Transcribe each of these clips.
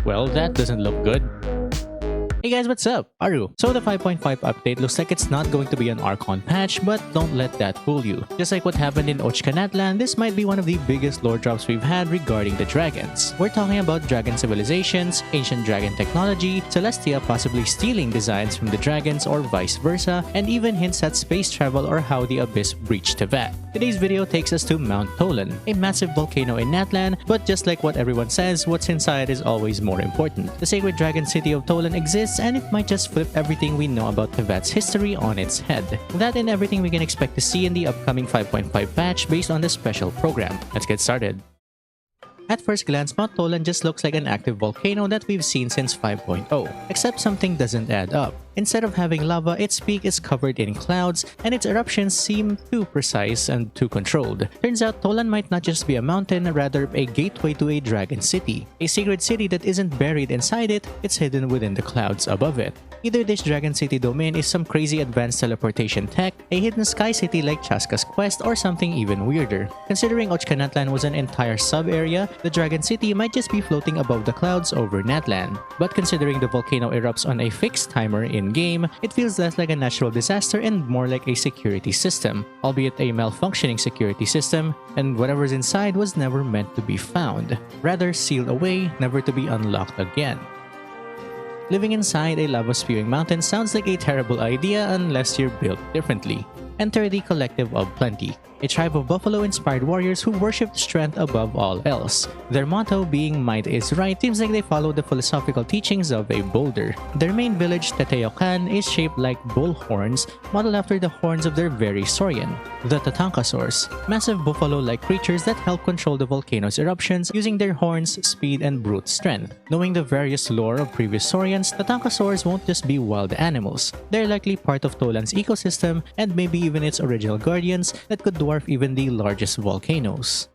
Well, that doesn't look good. Hey guys, what's up? Aru. So the 5.5 update looks like it's not going to be an Archon patch, but don't let that fool you. Just like what happened in Natlan, this might be one of the biggest lore drops we've had regarding the dragons. We're talking about dragon civilizations, ancient dragon technology, Celestia possibly stealing designs from the dragons or vice versa, and even hints at space travel or how the Abyss breached Teyvat. Today's video takes us to Mount Tollan, a massive volcano in Natlan, but just like what everyone says, what's inside is always more important. The sacred dragon city of Tollan exists, and it might just flip everything we know about Teyvat's history on its head. That and everything we can expect to see in the upcoming 5.5 patch based on the special program. Let's get started. At first glance, Mount Tollan just looks like an active volcano that we've seen since 5.0, except something doesn't add up. Instead of having lava, its peak is covered in clouds, and its eruptions seem too precise and too controlled. Turns out Tollan might not just be a mountain, rather a gateway to a dragon city. A secret city that isn't buried inside it, it's hidden within the clouds above it. Either this dragon city domain is some crazy advanced teleportation tech, a hidden sky city like Chaska's quest, or something even weirder. Considering Natlan was an entire sub-area, the dragon city might just be floating above the clouds over Natlan. But considering the volcano erupts on a fixed timer in-game, it feels less like a natural disaster and more like a security system, albeit a malfunctioning security system, and whatever's inside was never meant to be found. Rather sealed away, never to be unlocked again. Living inside a lava-spewing mountain sounds like a terrible idea unless you're built differently. Enter the Collective of Plenty, a tribe of buffalo-inspired warriors who worship strength above all else. Their motto being "Might is right" seems like they follow the philosophical teachings of a boulder. Their main village, Teteokan, is shaped like bull horns, modeled after the horns of their very saurian, the Tatankasaurs, massive buffalo-like creatures that help control the volcano's eruptions using their horns, speed, and brute strength. Knowing the various lore of previous saurians, Tatankasaurs won't just be wild animals. They're likely part of Tollan's ecosystem and maybe even its original guardians that could dwarf even the largest volcanoes.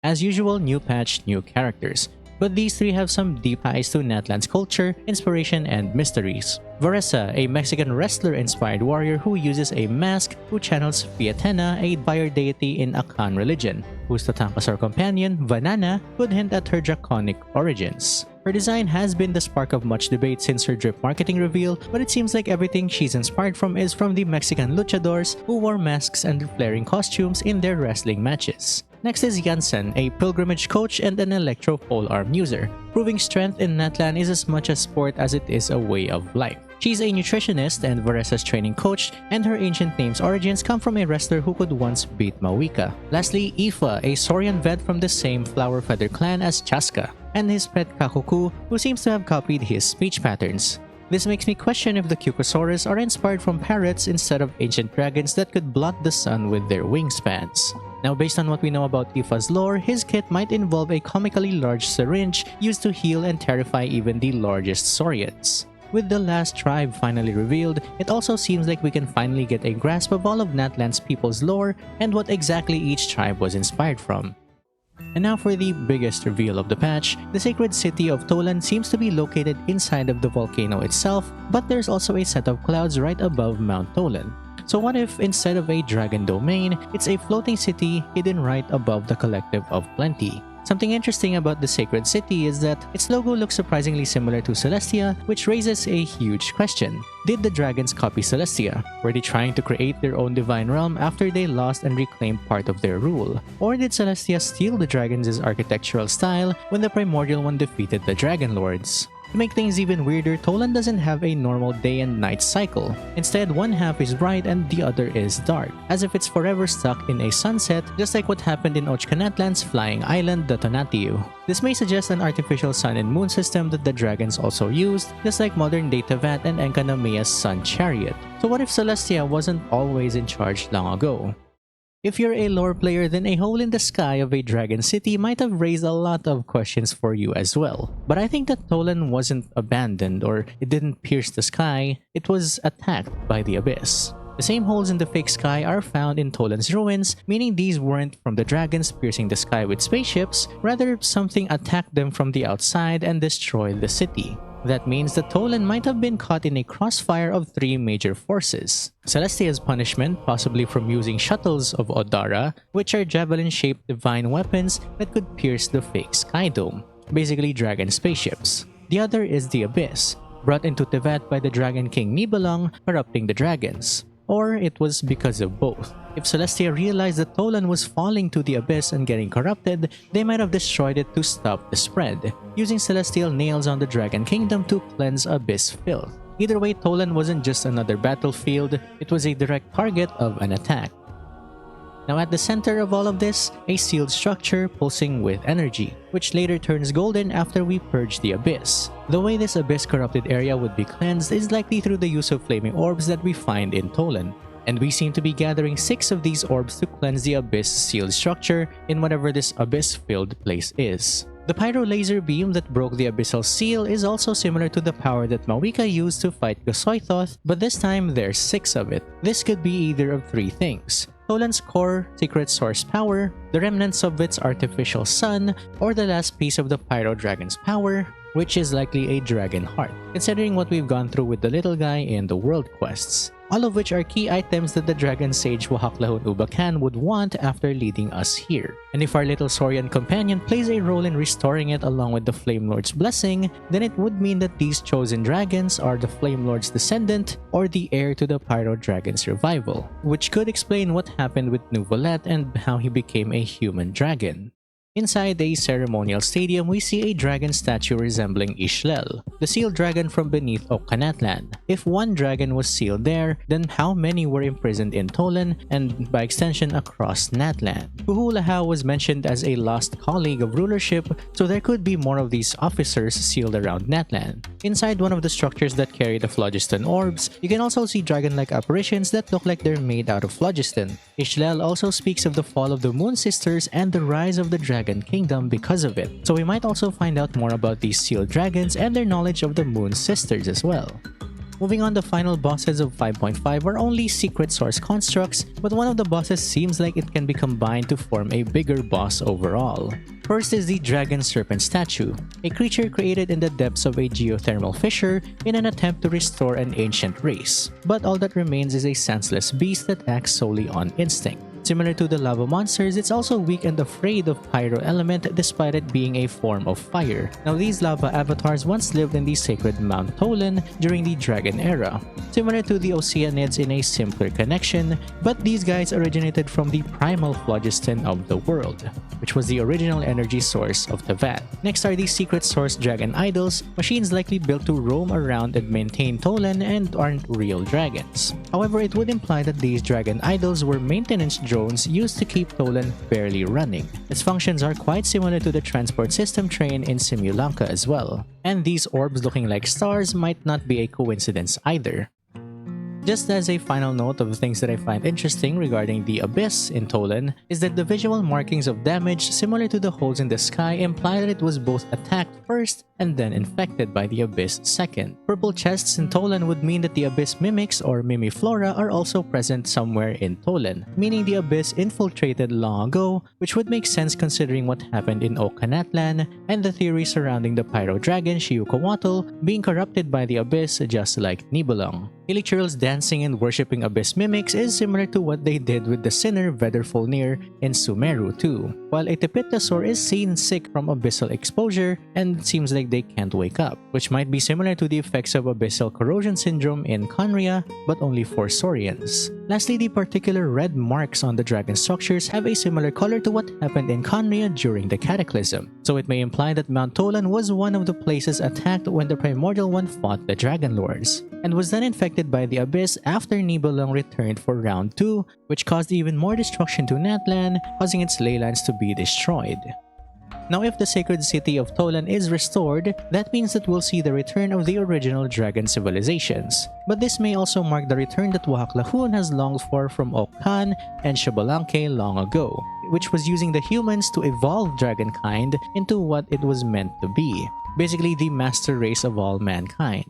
As usual, new patch, new characters. But these three have some deep ties to Natlan's culture, inspiration, and mysteries. Vennessa, a Mexican wrestler-inspired warrior who uses a mask, who channels Fiatena, a fire deity in Akan religion, whose Tatankasaur companion, Vanana, could hint at her draconic origins. Her design has been the spark of much debate since her drip marketing reveal, but it seems like everything she's inspired from is from the Mexican luchadors who wore masks and flaring costumes in their wrestling matches. Next is Genshin, a pilgrimage coach and an electro polearm user. Proving strength in Natlan is as much a sport as it is a way of life. She's a nutritionist and Vennessa's training coach, and her ancient name's origins come from a wrestler who could once beat Mawika. Lastly, Ifa, a Saurian vet from the same Flower Feather clan as Chaska, and his pet Kakuku, who seems to have copied his speech patterns. This makes me question if the Cucosaurus are inspired from parrots instead of ancient dragons that could blot the sun with their wingspans. Now, based on what we know about Ifa's lore, his kit might involve a comically large syringe used to heal and terrify even the largest saurians. With the last tribe finally revealed, it also seems like we can finally get a grasp of all of Natlan's people's lore and what exactly each tribe was inspired from. And now for the biggest reveal of the patch, the sacred city of Tollan seems to be located inside of the volcano itself, but there's also a set of clouds right above Mount Tollan. So what if instead of a dragon domain, it's a floating city hidden right above the Collective of Plenty? Something interesting about the sacred city is that its logo looks surprisingly similar to Celestia, which raises a huge question. Did the dragons copy Celestia? Were they trying to create their own divine realm after they lost and reclaimed part of their rule? Or did Celestia steal the dragons' architectural style when the primordial one defeated the Dragon Lords? To make things even weirder, Tollan doesn't have a normal day and night cycle. Instead, one half is bright and the other is dark, as if it's forever stuck in a sunset, just like what happened in Natlan's flying island, the Tonatiuh. This may suggest an artificial sun and moon system that the dragons also used, just like modern-day Teyvat and Enkanomiya's sun chariot. So what if Celestia wasn't always in charge long ago? If you're a lore player, then a hole in the sky of a dragon city might have raised a lot of questions for you as well. But I think that Tollan wasn't abandoned or it didn't pierce the sky, it was attacked by the Abyss. The same holes in the fake sky are found in Tollan's ruins, meaning these weren't from the dragons piercing the sky with spaceships, rather something attacked them from the outside and destroyed the city. That means that Tollan might have been caught in a crossfire of three major forces. Celestia's punishment, possibly from using shuttles of Odara, which are javelin-shaped divine weapons that could pierce the fake sky dome, basically dragon spaceships. The other is the Abyss, brought into Teyvat by the Dragon King Nibelung, corrupting the dragons. Or it was because of both. If Celestia realized that Tollan was falling to the abyss and getting corrupted, they might have destroyed it to stop the spread, using celestial nails on the Dragon Kingdom to cleanse abyss filth. Either way, Tollan wasn't just another battlefield, it was a direct target of an attack. Now at the center of all of this, a sealed structure pulsing with energy, which later turns golden after we purge the abyss. The way this abyss corrupted area would be cleansed is likely through the use of flaming orbs that we find in Tollan, and we seem to be gathering 6 of these orbs to cleanse the abyss sealed structure in whatever this abyss-filled place is. The pyro laser beam that broke the abyssal seal is also similar to the power that Mawika used to fight Gosoithoth, but this time there's 6 of it. This could be either of 3 things: Tollan's core secret source power, the remnants of its artificial sun, or the last piece of the pyro dragon's power, which is likely a dragon heart, considering what we've gone through with the little guy in the world quests. All of which are key items that the dragon sage Wahaklahun Ubakan would want after leading us here. And if our little Saurian companion plays a role in restoring it along with the Flame Lord's blessing, then it would mean that these chosen dragons are the Flame Lord's descendant or the heir to the Pyro Dragon's revival, which could explain what happened with Nuvolet and how he became a human dragon. Inside a ceremonial stadium, we see a dragon statue resembling Ishlel, the sealed dragon from beneath Natlan. If one dragon was sealed there, then how many were imprisoned in Tollan and by extension across Natlan? Huhulaha was mentioned as a lost colleague of rulership, so there could be more of these officers sealed around Natlan. Inside one of the structures that carry the phlogiston orbs, you can also see dragon-like apparitions that look like they're made out of phlogiston. Ishlel also speaks of the fall of the Moon Sisters and the rise of the Dragon Kingdom because of it, so we might also find out more about these sealed dragons and their knowledge of the Moon Sisters as well. Moving on, the final bosses of 5.5 are only secret source constructs, but one of the bosses seems like it can be combined to form a bigger boss overall. First is the Dragon Serpent statue, a creature created in the depths of a geothermal fissure in an attempt to restore an ancient race. But all that remains is a senseless beast that acts solely on instinct. Similar to the lava monsters, it's also weak and afraid of pyro element despite it being a form of fire. Now these lava avatars once lived in the sacred Mount Tollan during the Dragon era, similar to the Oceanids in a simpler connection, but these guys originated from the primal phlogiston of the world, which was the original energy source of Teyvat. Next are the secret source dragon idols, machines likely built to roam around and maintain Tollan and aren't real dragons. However, it would imply that these dragon idols were maintenance drones used to keep Tollan barely running. Its functions are quite similar to the transport system train in Simulanka as well. And these orbs looking like stars might not be a coincidence either. Just as a final note of things that I find interesting regarding the Abyss in Tollan is that the visual markings of damage similar to the holes in the sky imply that it was both attacked first and then infected by the Abyss second. Purple chests in Tollan would mean that the Abyss mimics or Mimiflora are also present somewhere in Tollan, meaning the Abyss infiltrated long ago, which would make sense considering what happened in Natlan and the theory surrounding the Pyro Dragon Shiukoatl being corrupted by the Abyss just like Nibelung. Ilichrul's dancing and worshipping Abyss mimics is similar to what they did with the sinner Vedrfolnir in Sumeru too, while a Tepitasaur is seen sick from abyssal exposure and seems like they can't wake up, which might be similar to the effects of abyssal corrosion syndrome in Khaenri'ah, but only for Saurians. Lastly, the particular red marks on the dragon structures have a similar color to what happened in Khaenri'ah during the Cataclysm, so it may imply that Mount Tollan was one of the places attacked when the Primordial One fought the Dragon Lords, and was then infected by the Abyss after Nibelung returned for round 2, which caused even more destruction to Natlan, causing its leylands to be destroyed. Now if the sacred city of Tollan is restored, that means that we'll see the return of the original dragon civilizations. But this may also mark the return that Wahaklahun has longed for from Okkan and Xbalanque long ago, which was using the humans to evolve dragonkind into what it was meant to be, basically the master race of all mankind.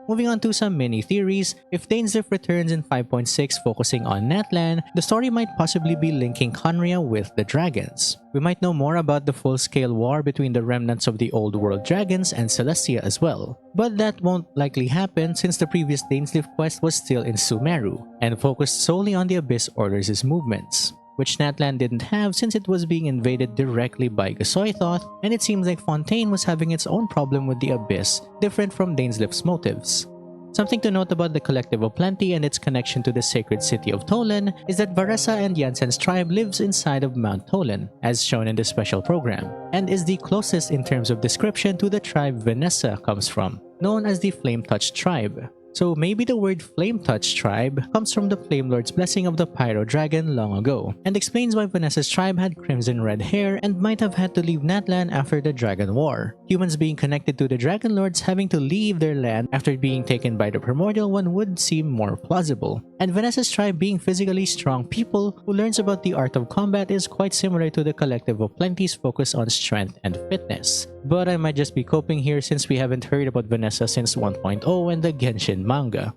Moving on to some mini theories, if Dainsleif returns in 5.6 focusing on Natlan, the story might possibly be linking Khaenri'ah with the dragons. We might know more about the full-scale war between the remnants of the old world dragons and Celestia as well. But that won't likely happen since the previous Dainsleif quest was still in Sumeru, and focused solely on the Abyss Orders' movements. which Natlan didn't have since it was being invaded directly by Gasoithoth, and it seems like Fontaine was having its own problem with the Abyss, different from Dainsleif's motives. Something to note about the Collective of Plenty and its connection to the sacred city of Tollan is that Vennessa and Janssen's tribe lives inside of Mount Tollan, as shown in the special program, and is the closest in terms of description to the tribe Vennessa comes from, known as the Flame-Touched tribe. So maybe the word Flame-Touched tribe comes from the Flame Lord's blessing of the Pyro Dragon long ago, and explains why Vennessa's tribe had crimson red hair and might have had to leave Natlan after the Dragon War. Humans being connected to the Dragon Lords having to leave their land after being taken by the Primordial One would seem more plausible. And Vennessa's tribe being physically strong people who learns about the art of combat is quite similar to the Collective of Plenty's focus on strength and fitness. But I might just be coping here since we haven't heard about Vennessa since 1.0 and the Genshin manga.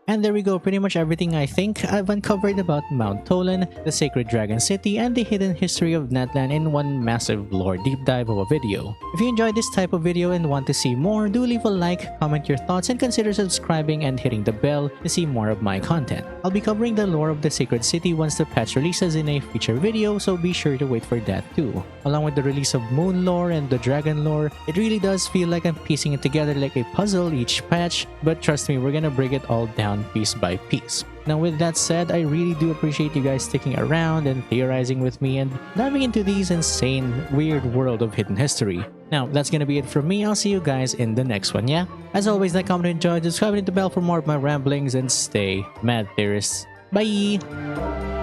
And there we go, pretty much everything I think I've uncovered about Mount Tollan, the Sacred Dragon City, and the hidden history of Natlan in one massive lore deep dive of a video. If you enjoyed this type of video and want to see more, do leave a like, comment your thoughts, and consider subscribing and hitting the bell to see more of my content. I'll be covering the lore of the Sacred City once the patch releases in a future video, so be sure to wait for that too. Along with the release of Moon lore and the Dragon lore, it really does feel like I'm piecing it together like a puzzle each patch, but trust me, we're gonna break it all down piece by piece. Now with that said, I really do appreciate you guys sticking around and theorizing with me and diving into these insane, weird world of hidden history. Now, that's gonna be it from me. I'll see you guys in the next one, yeah? As always, like, comment, enjoy, subscribe, and hit the bell for more of my ramblings, and stay mad, theorists. Bye!